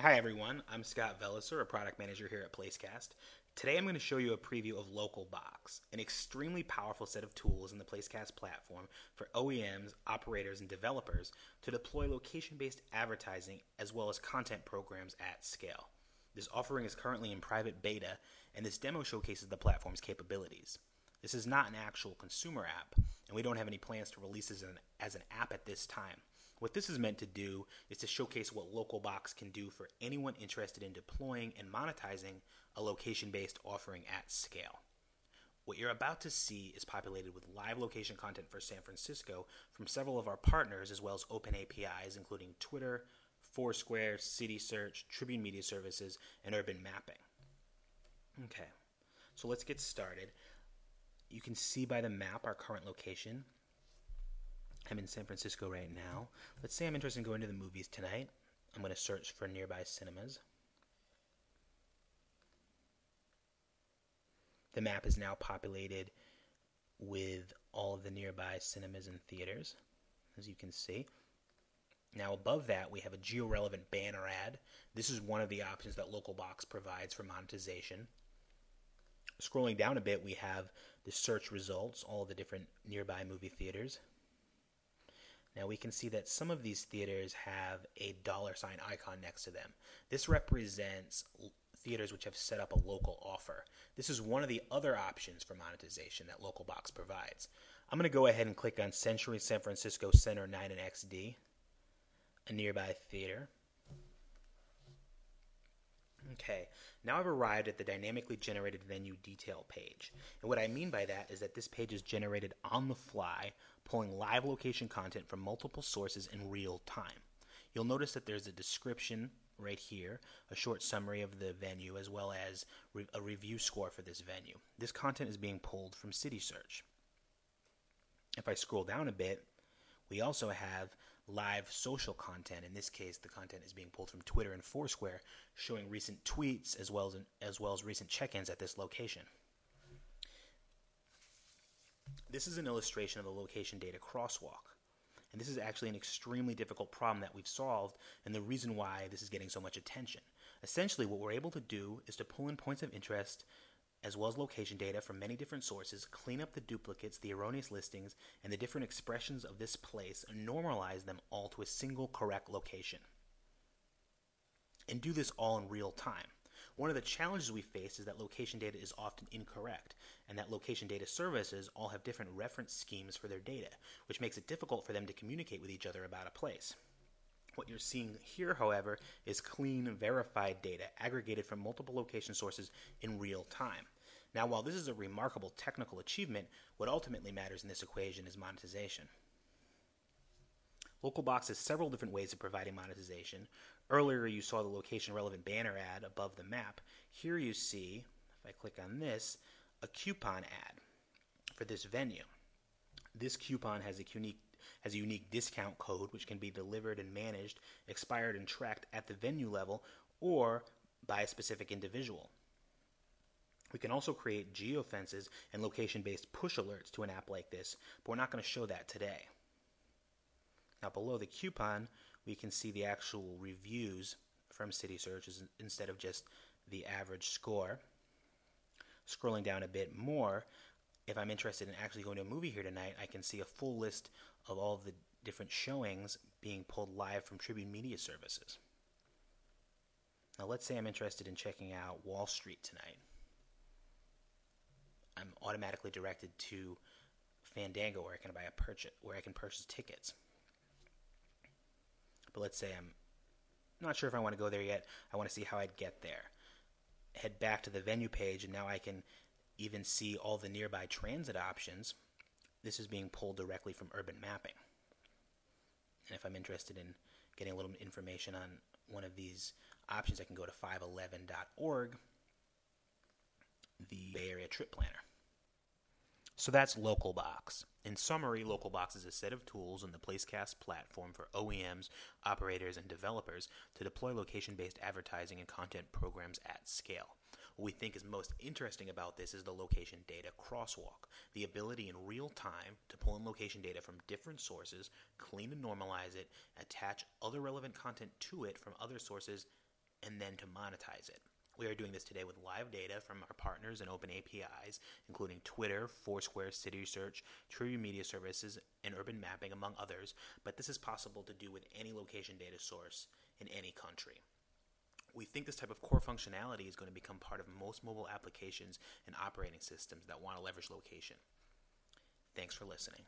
Hi everyone, I'm Scott Velliser, a product manager here at Placecast. Today I'm going to show you a preview of LocalBox, an extremely powerful set of tools in the Placecast platform for OEMs, operators, and developers to deploy location-based advertising as well as content programs at scale. This offering is currently in private beta, and this demo showcases the platform's capabilities. This is not an actual consumer app, and we don't have any plans to release this as an app at this time. What this is meant to do is to showcase what LocalBox can do for anyone interested in deploying and monetizing a location-based offering at scale. What you're about to see is populated with live location content for San Francisco from several of our partners, as well as open APIs including Twitter, Foursquare, City Search, Tribune Media Services, and Urban Mapping. Okay, so let's get started. You can see by the map our current location. I'm in San Francisco right now. Let's say I'm interested in going to the movies tonight. I'm going to search for nearby cinemas. The map is now populated with all of the nearby cinemas and theaters, as you can see. Now above that, we have a geo-relevant banner ad. This is one of the options that LocalBox provides for monetization. Scrolling down a bit, we have the search results, all of the different nearby movie theaters. Now we can see that some of these theaters have a $sign icon next to them. This represents theaters which have set up a local offer. This is one of the other options for monetization that LocalBox provides. I'm going to go ahead and click on Century San Francisco Center 9 and XD, a nearby theater. Okay, now I've arrived at the dynamically generated venue detail page. And what I mean by that is that this page is generated on the fly, pulling live location content from multiple sources in real time. You'll notice that there's a description right here, a short summary of the venue, as well as a review score for this venue. This content is being pulled from City Search. If I scroll down a bit, we also have live social content. In this case, the content is being pulled from Twitter and Foursquare, showing recent tweets as well as recent check-ins at this location. This is an illustration of the location data crosswalk. And this is actually an extremely difficult problem that we've solved, and the reason why this is getting so much attention. Essentially, what we're able to do is to pull in points of interest as well as location data from many different sources, clean up the duplicates, the erroneous listings, and the different expressions of this place, and normalize them all to a single correct location. And do this all in real time. One of the challenges we face is that location data is often incorrect, and that location data services all have different reference schemes for their data, which makes it difficult for them to communicate with each other about a place. What you're seeing here, however, is clean, verified data aggregated from multiple location sources in real time. Now, while this is a remarkable technical achievement, what ultimately matters in this equation is monetization. LocalBox has several different ways of providing monetization. Earlier, you saw the location-relevant banner ad above the map. Here you see, if I click on this, a coupon ad for this venue. This coupon has a unique discount code which can be delivered and managed, expired and tracked at the venue level or by a specific individual. We can also create geofences and location-based push alerts to an app like this, but we're not going to show that today. Now below the coupon, we can see the actual reviews from City Search instead of just the average score. Scrolling down a bit more, if I'm interested in actually going to a movie here tonight, I can see a full list of all of the different showings being pulled live from Tribune Media Services. Now let's say I'm interested in checking out Wall Street tonight. I'm automatically directed to Fandango where I can purchase tickets. But let's say I'm not sure if I want to go there yet. I want to see how I'd get there. Head back to the venue page, and now I can even see all the nearby transit options. This is being pulled directly from Urban Mapping. And if I'm interested in getting a little information on one of these options, I can go to 511.org, the Bay Area Trip Planner. So that's LocalBox. In summary, LocalBox is a set of tools in the Placecast platform for OEMs, operators, and developers to deploy location-based advertising and content programs at scale. What we think is most interesting about this is the location data crosswalk, the ability in real time to pull in location data from different sources, clean and normalize it, attach other relevant content to it from other sources, and then to monetize it. We are doing this today with live data from our partners and open APIs, including Twitter, Foursquare, City Search, True Media Services, and Urban Mapping, among others, but this is possible to do with any location data source in any country. We think this type of core functionality is going to become part of most mobile applications and operating systems that want to leverage location. Thanks for listening.